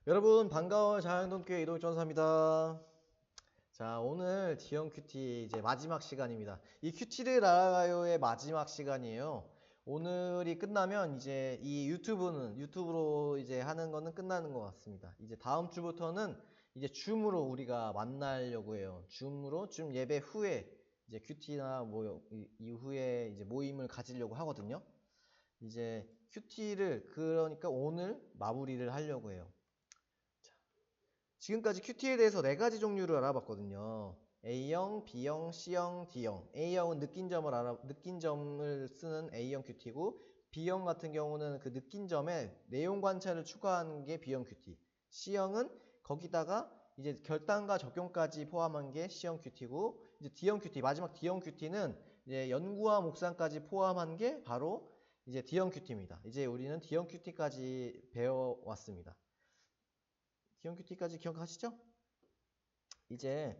여러분 반가워요. 자연동교회 이동전사입니다. 자, 오늘 D형 큐티 이제 마지막 시간입니다. 이 큐티를 알아가요의 마지막 시간이에요. 오늘이 끝나면 이제 이 유튜브로 이제 하는 거는 끝나는 것 같습니다. 이제 다음 주부터는 이제 줌으로 우리가 만나려고 해요. 줌 예배 후에 이제 큐티나 뭐 이후에 이제 모임을 가지려고 하거든요. 이제 큐티를 그러니까 오늘 마무리를 하려고 해요. 지금까지 큐티에 대해서 4가지 종류를 알아봤거든요. A형, B형, C형, D형. A형은 느낀 점을 쓰는 A형 큐티고, B형 같은 경우는 그 느낀 점에 내용 관찰을 추가하는 게 B형 큐티. C형은 거기다가 이제 결단과 적용까지 포함한 게 C형 큐티고, 이제 D형 큐티, 마지막 D형 큐티는 이제 연구와 묵상까지 포함한 게 바로 이제 D형 큐티입니다. 이제 우리는 D형 큐티까지 배워왔습니다. D형 큐티까지 기억하시죠? 이제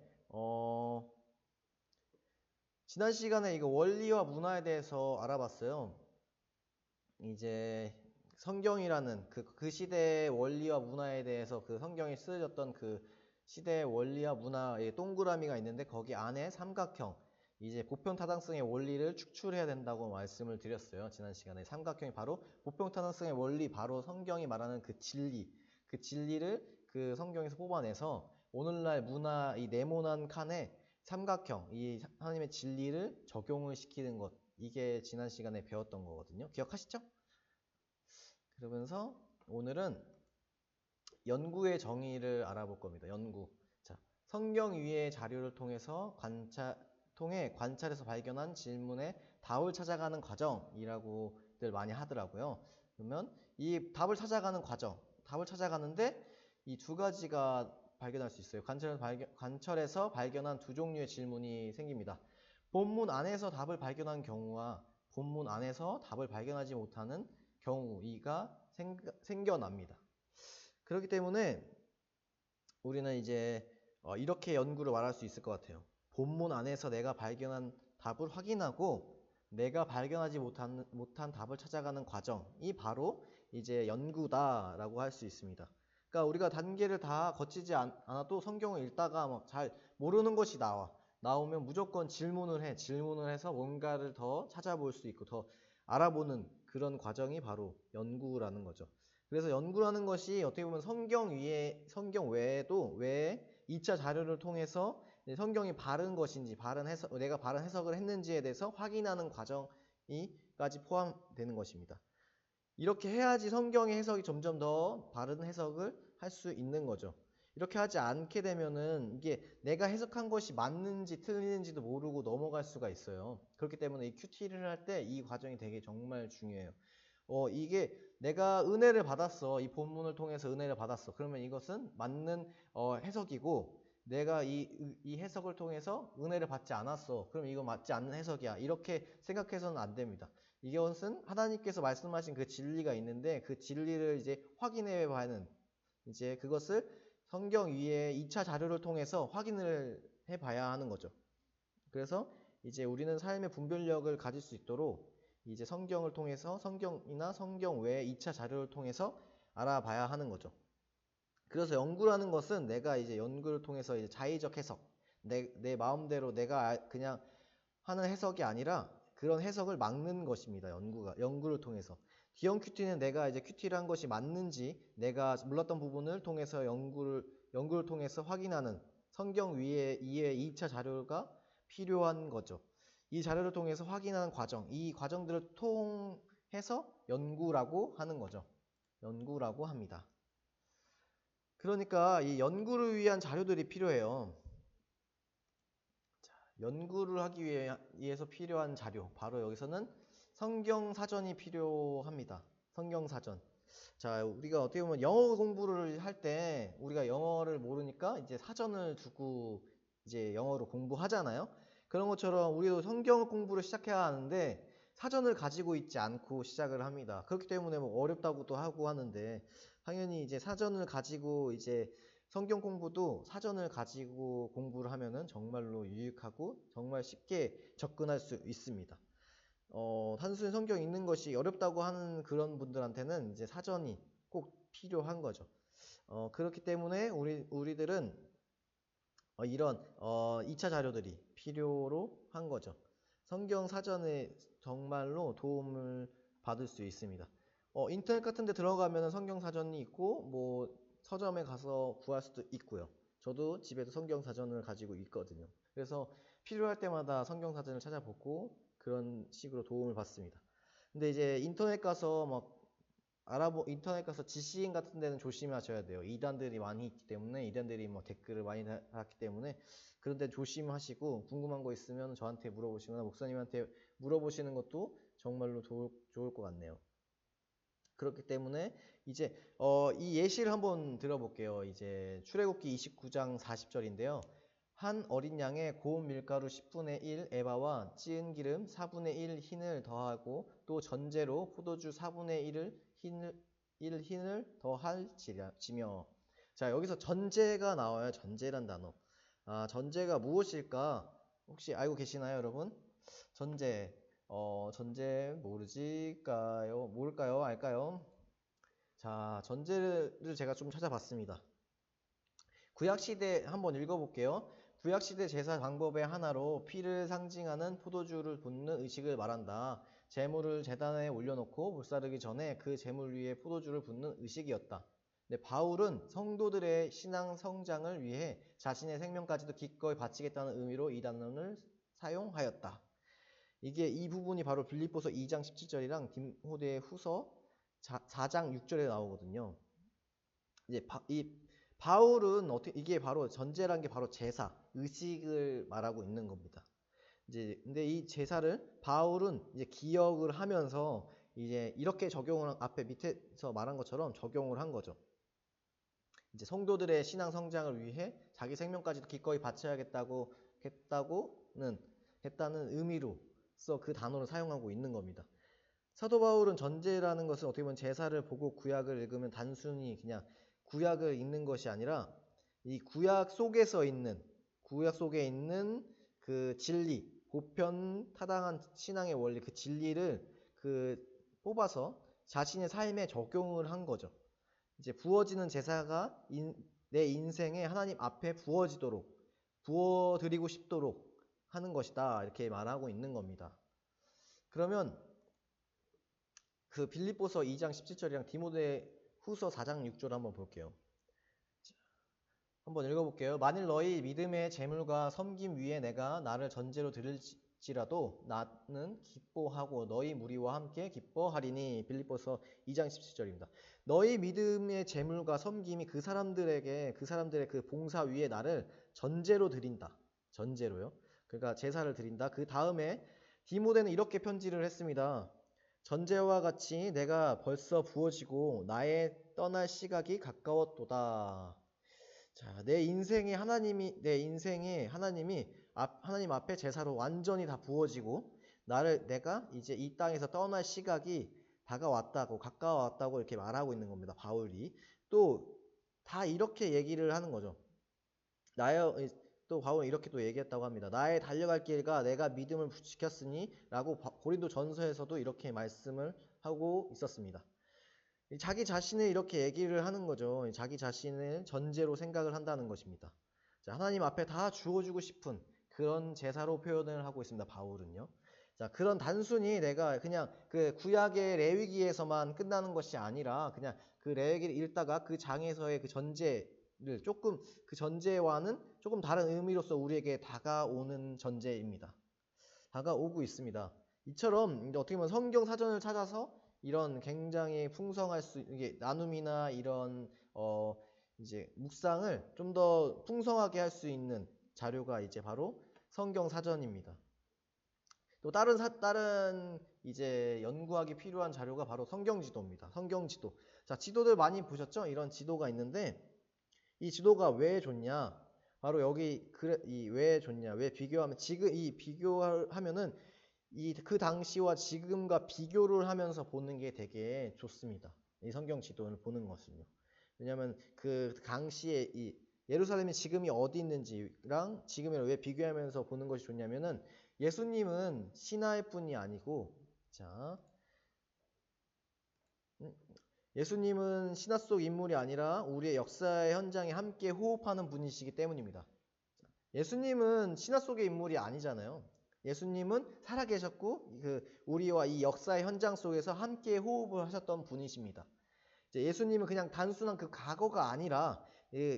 지난 시간에 이거 원리와 문화에 대해서 알아봤어요. 이제 성경이라는 그 시대의 원리와 문화에 대해서 그 성경이 쓰여졌던 그 시대의 원리와 문화의 동그라미가 있는데 거기 안에 삼각형, 이제 보편타당성의 원리를 축출해야 된다고 말씀을 드렸어요. 지난 시간에 삼각형이 바로 보편타당성의 원리, 바로 성경이 말하는 그 진리를 그 성경에서 뽑아내서 오늘날 문화 이 네모난 칸에 삼각형, 이 하나님의 진리를 적용을 시키는 것, 이게 지난 시간에 배웠던 거거든요. 기억하시죠? 그러면서 오늘은 연구의 정의를 알아볼 겁니다. 연구. 자, 성경 위의 자료를 통해 관찰해서 발견한 질문에 답을 찾아가는 과정이라고들 많이 하더라고요. 그러면 이 답을 찾아가는 과정, 답을 찾아가는데 이 두 가지가 발견할 수 있어요. 관철에서 발견한 두 종류의 질문이 생깁니다. 본문 안에서 답을 발견한 경우와 본문 안에서 답을 발견하지 못하는 경우가 생겨납니다. 그렇기 때문에 우리는 이제 이렇게 연구를 말할 수 있을 것 같아요. 본문 안에서 내가 발견한 답을 확인하고 내가 발견하지 못한 답을 찾아가는 과정이 바로 이제 연구다라고 할 수 있습니다. 그러니까 우리가 단계를 다 거치지 않아도 성경을 읽다가 뭐 잘 모르는 것이 나오면 무조건 질문을 해서 뭔가를 더 찾아볼 수 있고 더 알아보는 그런 과정이 바로 연구라는 거죠. 그래서 연구라는 것이 어떻게 보면 성경 외에 2차 자료를 통해서 성경이 바른 것인지 내가 바른 해석을 했는지에 대해서 확인하는 과정이까지 포함되는 것입니다. 이렇게 해야지 성경의 해석이 점점 더 바른 해석을 할 수 있는 거죠. 이렇게 하지 않게 되면은 이게 내가 해석한 것이 맞는지 틀리는지도 모르고 넘어갈 수가 있어요. 그렇기 때문에 이 큐티를 할 때 이 과정이 되게 정말 중요해요. 이게 내가 은혜를 받았어. 이 본문을 통해서 은혜를 받았어. 그러면 이것은 맞는 해석이고, 내가 이 해석을 통해서 은혜를 받지 않았어. 그럼 이거 맞지 않는 해석이야. 이렇게 생각해서는 안 됩니다. 이것은 하나님께서 말씀하신 그 진리가 있는데 그 진리를 이제 확인해 봐야하는, 이제 그것을 성경 위에 2차 자료를 통해서 확인을 해 봐야 하는 거죠. 그래서 이제 우리는 삶의 분별력을 가질 수 있도록 이제 성경을 통해서 성경이나 성경 외의 2차 자료를 통해서 알아봐야 하는 거죠. 그래서 연구라는 것은 내가 이제 연구를 통해서 이제 자의적 해석, 내 마음대로 내가 그냥 하는 해석이 아니라 그런 해석을 막는 것입니다. 연구를 통해서. D형 큐티는 내가 이제 큐티를 한 것이 맞는지 내가 몰랐던 부분을 통해서 연구를 통해서 확인하는 성경 위에 2차 자료가 필요한 거죠. 이 자료를 통해서 확인하는 과정, 이 과정들을 통해서 연구라고 하는 거죠. 연구라고 합니다. 그러니까 이 연구를 위한 자료들이 필요해요. 자, 연구를 하기 위해서 필요한 자료, 바로 여기서는 성경사전이 필요합니다. 성경사전. 자, 우리가 어떻게 보면 영어 공부를 할 때 우리가 영어를 모르니까 이제 사전을 두고 이제 영어로 공부하잖아요. 그런 것처럼 우리도 성경 공부를 시작해야 하는데 사전을 가지고 있지 않고 시작을 합니다. 그렇기 때문에 뭐 어렵다고도 하고 하는데, 당연히 이제 사전을 가지고 이제 성경 공부도 사전을 가지고 공부를 하면은 정말로 유익하고 정말 쉽게 접근할 수 있습니다. 단순히 성경 읽는 것이 어렵다고 하는 그런 분들한테는 이제 사전이 꼭 필요한 거죠. 그렇기 때문에 우리들은 이런 2차 자료들이 필요로 한 거죠. 성경 사전에 정말로 도움을 받을 수 있습니다. 인터넷 같은 데 들어가면 성경 사전이 있고 뭐 서점에 가서 구할 수도 있고요. 저도 집에서 성경 사전을 가지고 있거든요. 그래서 필요할 때마다 성경 사전을 찾아보고 그런 식으로 도움을 받습니다. 근데 이제 인터넷 가서 인터넷 가서 지식인 같은 데는 조심하셔야 돼요. 이단들이 많이 있기 때문에, 이단들이 뭐 댓글을 많이 달았기 때문에 그런 데 조심하시고 궁금한 거 있으면 저한테 물어보시거나 목사님한테 물어보시는 것도 정말로 좋을 것 같네요. 그렇기 때문에 이제 이 예시를 한번 들어볼게요. 이제 출애굽기 29장 40절인데요. 한 어린 양에 고운 밀가루 10분의 1 에바와 찌은 기름 4분의 1 흰을 더하고 또 전제로 포도주 4분의 1 흰을 더할지며. 자, 여기서 전제가 나와요. 전제란 단어. 전제가 무엇일까? 혹시 알고 계시나요, 여러분? 전제. 전제 모를까요? 알까요? 자, 전제를 제가 좀 찾아봤습니다. 구약시대 한번 읽어볼게요. 구약시대 제사 방법의 하나로 피를 상징하는 포도주를 붓는 의식을 말한다. 제물을 제단에 올려놓고 물사르기 전에 그 제물 위에 포도주를 붓는 의식이었다. 근데 바울은 성도들의 신앙 성장을 위해 자신의 생명까지도 기꺼이 바치겠다는 의미로 이 단어를 사용하였다. 이 부분이 바로 빌립보서 2장 17절이랑 디모데 후서 4장 6절에 나오거든요. 이제 바울은 이게 바로 전제란 게 바로 제사, 의식을 말하고 있는 겁니다. 이제 근데 이 제사를 바울은 이제 기억을 하면서 이제 이렇게 적용을 앞에 밑에서 말한 것처럼 적용을 한 거죠. 이제 성도들의 신앙 성장을 위해 자기 생명까지도 기꺼이 했다는 의미로서 그 단어를 사용하고 있는 겁니다. 사도 바울은 전제라는 것은 어떻게 보면 제사를 보고 구약을 읽으면 단순히 그냥 구약을 읽는 것이 아니라 이 구약 속에 있는 그 진리, 보편 타당한 신앙의 원리, 그 진리를 뽑아서 자신의 삶에 적용을 한 거죠. 이제 부어지는 제사가 내 인생에 하나님 앞에 부어드리고 싶도록 하는 것이다. 이렇게 말하고 있는 겁니다. 그러면 그 빌립보서 2장 17절이랑 디모데 후서 4장 6절 한번 볼게요. 한번 읽어볼게요. 만일 너희 믿음의 재물과 섬김 위에 내가 나를 전제로 드릴지라도 나는 기뻐하고 너희 무리와 함께 기뻐하리니. 빌립보서 2장 17절입니다. 너희 믿음의 재물과 섬김이 그 사람들의 그 봉사 위에 나를 전제로 드린다. 전제로요. 그러니까 제사를 드린다. 그 다음에 디모데는 이렇게 편지를 했습니다. 전제와 같이 내가 벌써 부어지고 나의 떠날 시각이 가까웠도다. 자, 내 인생이 하나님 앞에 제사로 완전히 다 부어지고 내가 이제 이 땅에서 떠날 시각이 가까워왔다고 이렇게 말하고 있는 겁니다. 바울이 또 다 이렇게 얘기를 하는 거죠. 또 바울은 이렇게 또 얘기했다고 합니다. 나의 달려갈 길과 내가 믿음을 지켰으니 라고 고린도 전서에서도 이렇게 말씀을 하고 있었습니다. 자기 자신을 이렇게 얘기를 하는 거죠. 자기 자신을 전제로 생각을 한다는 것입니다. 자, 하나님 앞에 다 주어주고 싶은 그런 제사로 표현을 하고 있습니다. 바울은요. 자, 그런 단순히 내가 그냥 그 구약의 레위기에서만 끝나는 것이 아니라 그냥 그 레위기를 읽다가 그 장에서의 그 전제를 그 전제와는 조금 다른 의미로서 우리에게 다가오는 전제입니다. 다가오고 있습니다. 이처럼 어떻게 보면 성경 사전을 찾아서 이런 굉장히 이게 나눔이나 이런 이제 묵상을 좀 더 풍성하게 할 수 있는 자료가 이제 바로 성경 사전입니다. 또 다른 이제 연구하기 필요한 자료가 바로 성경 지도입니다. 성경 지도. 자, 지도들 많이 보셨죠? 이런 지도가 있는데 이 지도가 왜 좋냐? 바로 여기 왜 좋냐? 왜 비교하면 비교하면은 그 당시와 지금과 비교를 하면서 보는 게 되게 좋습니다. 이 성경 지도를 보는 것은요. 왜냐하면 그 당시에 이 예루살렘이 지금이 어디 있는지랑 지금이랑 왜 비교하면서 보는 것이 좋냐면은 예수님은 신하일 뿐이 아니고 예수님은 신화 속 인물이 아니라 우리의 역사의 현장에 함께 호흡하는 분이시기 때문입니다. 예수님은 신화 속의 인물이 아니잖아요. 예수님은 살아계셨고 우리와 이 역사의 현장 속에서 함께 호흡을 하셨던 분이십니다. 예수님은 그냥 단순한 그 과거가 아니라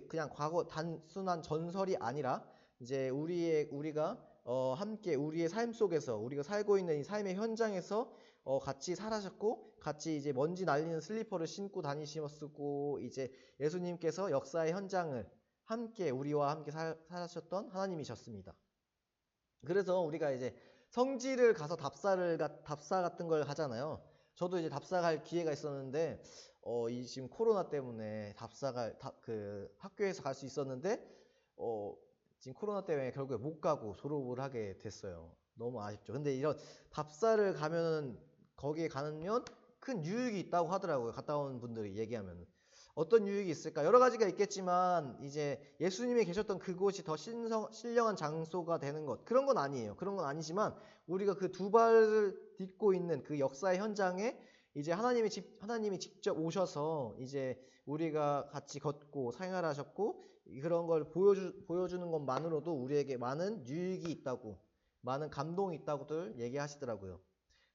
그냥 과거 단순한 전설이 아니라 이제 우리가 함께 우리의 삶 속에서 우리가 살고 있는 이 삶의 현장에서 같이 살아셨고 같이 이제 먼지 날리는 슬리퍼를 신고 다니셨고 이제 예수님께서 역사의 현장을 함께 우리와 함께 살아셨던 하나님이셨습니다. 그래서 우리가 이제 성지를 가서 답사 같은 걸 하잖아요. 저도 이제 답사 갈 기회가 있었는데 이 지금 코로나 때문에 학교에서 갈 수 있었는데 지금 코로나 때문에 결국에 못 가고 졸업을 하게 됐어요. 너무 아쉽죠. 근데 이런 답사를 가면은 거기에 가면 큰 유익이 있다고 하더라고요. 갔다 온 분들이 얘기하면. 어떤 유익이 있을까? 여러 가지가 있겠지만 이제 예수님이 계셨던 그곳이 더 신령한 장소가 되는 것, 그런 건 아니에요. 그런 건 아니지만 우리가 그 두 발을 딛고 있는 그 역사의 현장에 이제 하나님이 직접 오셔서 이제 우리가 같이 걷고 생활하셨고 그런 걸 보여주는 것만으로도 우리에게 많은 유익이 있다고, 많은 감동이 있다고들 얘기하시더라고요.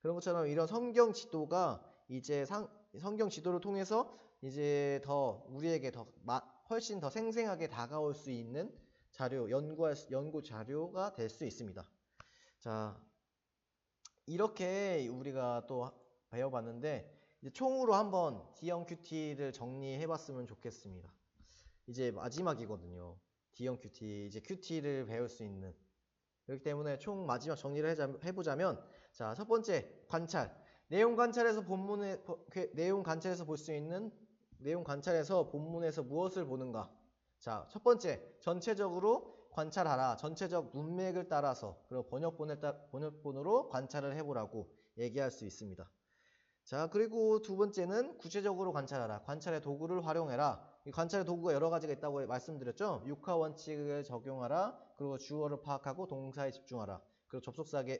그런 것처럼 이런 성경 지도가 이제 성경 지도를 통해서 이제 우리에게 훨씬 더 생생하게 다가올 수 있는 연구 자료가 될 수 있습니다. 자, 이렇게 우리가 또 배워봤는데 이제 총으로 한번 D형 큐티를 정리해봤으면 좋겠습니다. 이제 마지막이거든요. D형 큐티, 이제 큐티를 배울 수 있는. 그렇기 때문에 총 마지막 정리를 해보자면, 자, 첫 번째 관찰. 내용 관찰에서 볼 수 있는 내용 관찰에서 본문에서 무엇을 보는가? 자, 첫 번째, 전체적으로 관찰하라. 전체적 문맥을 따라서 그리고 번역본으로 관찰을 해보라고 얘기할 수 있습니다. 자, 그리고 두 번째는 구체적으로 관찰하라. 관찰의 도구를 활용해라. 이 관찰의 도구가 여러 가지가 있다고 말씀드렸죠. 육하 원칙을 적용하라. 그리고 주어를 파악하고 동사에 집중하라. 그리고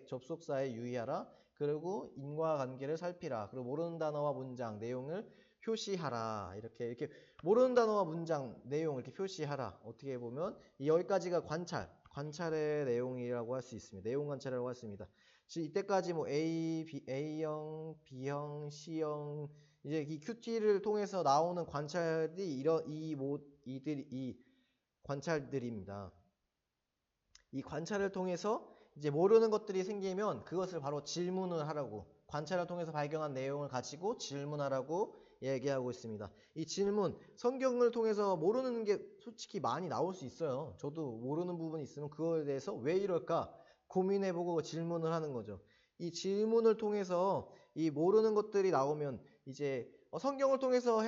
접속사에 유의하라. 그리고 인과관계를 살피라. 그리고 모르는 단어와 문장, 내용을 표시하라. 이렇게 모르는 단어와 문장, 내용을 이렇게 표시하라. 어떻게 보면 여기까지가 관찰의 내용이라고 할 수 있습니다. 내용 관찰이라고 할 수 있습니다. 이때까지 뭐 A형, B형, C형 이제 이 큐티를 통해서 나오는 관찰이 이 관찰들입니다. 이 관찰을 통해서 이제 모르는 것들이 생기면 그것을 바로 질문을 하라고, 관찰을 통해서 발견한 내용을 가지고 질문하라고 얘기하고 있습니다. 이 질문, 성경을 통해서 모르는 게 솔직히 많이 나올 수 있어요. 저도 모르는 부분이 있으면 그거에 대해서 왜 이럴까 고민해보고 질문을 하는 거죠. 이 질문을 통해서 이 모르는 것들이 나오면 이제 성경을 통해서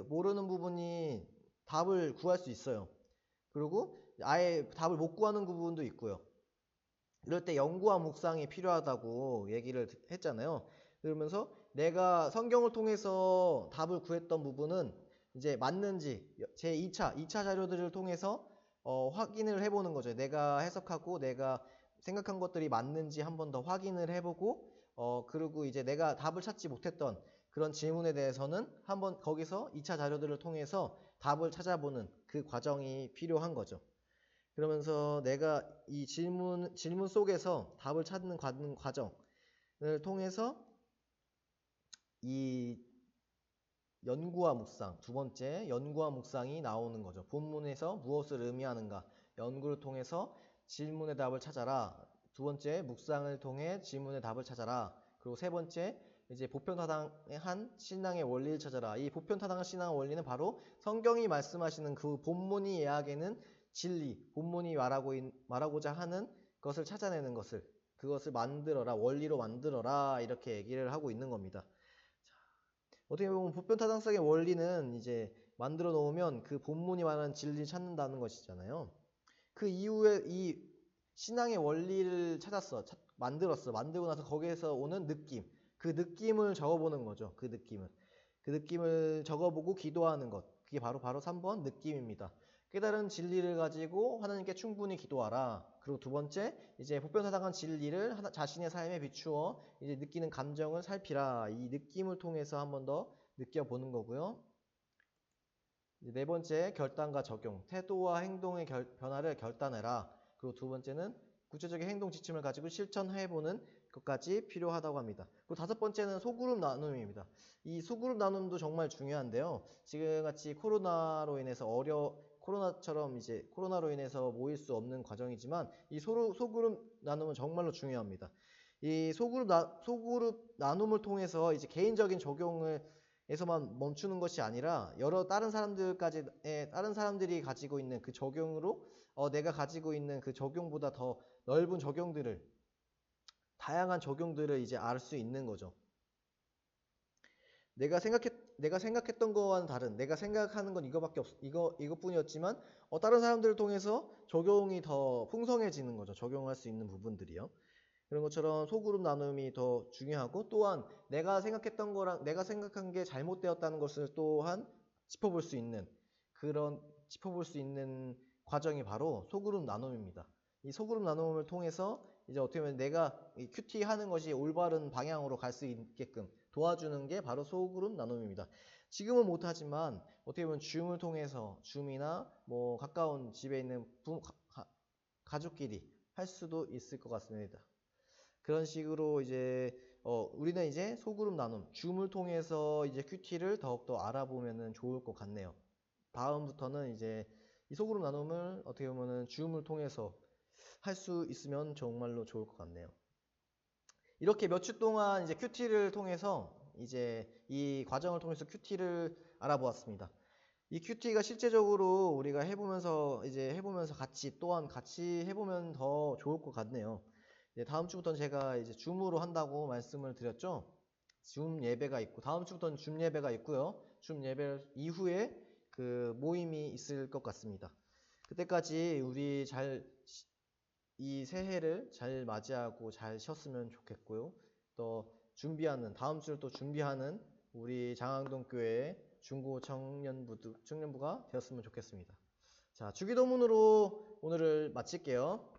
모르는 부분이 답을 구할 수 있어요. 그리고 아예 답을 못 구하는 부분도 있고요. 이럴 때 연구와 묵상이 필요하다고 얘기를 했잖아요. 그러면서 내가 성경을 통해서 답을 구했던 부분은 이제 맞는지 제 2차 자료들을 통해서 확인을 해보는 거죠. 내가 해석하고 내가 생각한 것들이 맞는지 한 번 더 확인을 해보고 그리고 이제 내가 답을 찾지 못했던 그런 질문에 대해서는 한번 거기서 2차 자료들을 통해서 답을 찾아보는 그 과정이 필요한 거죠. 그러면서 내가 이 질문 속에서 답을 찾는 과정을 통해서 이 연구와 묵상, 두 번째 연구와 묵상이 나오는 거죠. 본문에서 무엇을 의미하는가, 연구를 통해서 질문의 답을 찾아라. 두 번째, 묵상을 통해 질문의 답을 찾아라. 그리고 세 번째, 이제 보편타당한 신앙의 원리를 찾아라. 이 보편타당한 신앙의 원리는 바로 성경이 말씀하시는 그 본문이 이야기하는 진리, 본문이 말하고자 하는 것을 찾아내는 그것을 만들어라, 원리로 만들어라, 이렇게 얘기를 하고 있는 겁니다. 어떻게 보면 보편타당성의 원리는 이제 만들어 놓으면 그 본문이 말하는 진리를 찾는다는 것이잖아요. 그 이후에 이 신앙의 원리를 만들고 나서 거기에서 오는 느낌, 그 느낌을 적어보는 거죠. 그 느낌을 적어보고 기도하는 것, 그게 바로 3번 느낌입니다. 깨달은 진리를 가지고 하나님께 충분히 기도하라. 그리고 두 번째, 이제 보편사당한 진리를 자신의 삶에 비추어 이제 느끼는 감정을 살피라. 이 느낌을 통해서 한 번 더 느껴보는 거고요. 이제 네 번째, 결단과 적용. 태도와 행동의 변화를 결단해라. 그리고 두 번째는 구체적인 행동 지침을 가지고 실천해보는 것까지 필요하다고 합니다. 그리고 다섯 번째는 소그룹 나눔입니다. 이 소그룹 나눔도 정말 중요한데요. 지금같이 코로나처럼 이제 코로나로 인해서 모일 수 없는 과정이지만 이 소그룹 나눔은 정말로 중요합니다. 이 소그룹 나눔을 통해서 이제 개인적인 적용을 에서만 멈추는 것이 아니라 여러 다른 사람들이 가지고 있는 그 적용으로 내가 가지고 있는 그 적용보다 더 넓은 다양한 적용들을 이제 알 수 있는 거죠. 내가 생각했던 거와는 다른, 내가 생각하는 건 이것뿐이었지만 다른 사람들을 통해서 적용이 더 풍성해지는 거죠. 적용할 수 있는 부분들이요. 그런 것처럼 소그룹 나눔이 더 중요하고, 또한 내가 생각한 게 잘못되었다는 것을 또한 짚어볼 수 있는 과정이 바로 소그룹 나눔입니다. 이 소그룹 나눔을 통해서 이제 어떻게 보면 내가 이 큐티 하는 것이 올바른 방향으로 갈 수 있게끔 도와주는 게 바로 소그룹 나눔입니다. 지금은 못하지만 어떻게 보면 줌이나 뭐 가까운 집에 있는 가족끼리 할 수도 있을 것 같습니다. 그런 식으로 이제 우리는 이제 소그룹 나눔, 줌을 통해서 이제 큐티를 더욱더 알아보면 좋을 것 같네요. 다음부터는 이제 이 소그룹 나눔을 어떻게 보면은 줌을 통해서 할 수 있으면 정말로 좋을 것 같네요. 이렇게 몇 주 동안 이제 큐티를 통해서 이제 이 과정을 통해서 큐티를 알아보았습니다. 이 큐티가 실제적으로 우리가 해보면서 같이 해보면 더 좋을 것 같네요. 다음 주부터는 제가 이제 줌으로 한다고 말씀을 드렸죠. 줌 예배가 있고, 다음 주부터는 줌 예배가 있고요. 줌 예배 이후에 그 모임이 있을 것 같습니다. 그때까지 우리 이 새해를 잘 맞이하고 잘 쉬었으면 좋겠고요. 또 다음 주를 또 준비하는 우리 장항동교회 중고 청년부가 되었으면 좋겠습니다. 자, 주기도문으로 오늘을 마칠게요.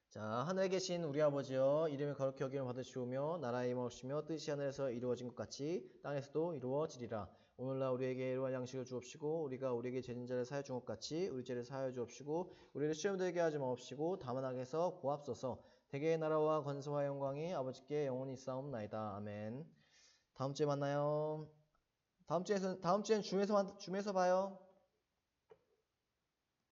자, 하늘에 계신 우리 아버지여, 이름이 거룩히 여김을 받으시오며 나라의 임하옵시며 뜻이 하늘에서 이루어진 것 같이 땅에서도 이루어지리라. 오늘날 우리에게 일용할 양식을 주옵시고, 우리가 우리에게 죄진 자를 사하여 준 것 같이 우리 죄를 사하여 주옵시고, 우리를 시험에 들게 하지 마옵시고 다만 악에서 구하옵소서. 대개의 나라와 권세와 영광이 아버지께 영원히 있사옵나이다. 아멘. 다음 주에 만나요. 다음 주엔 줌에서 봐요.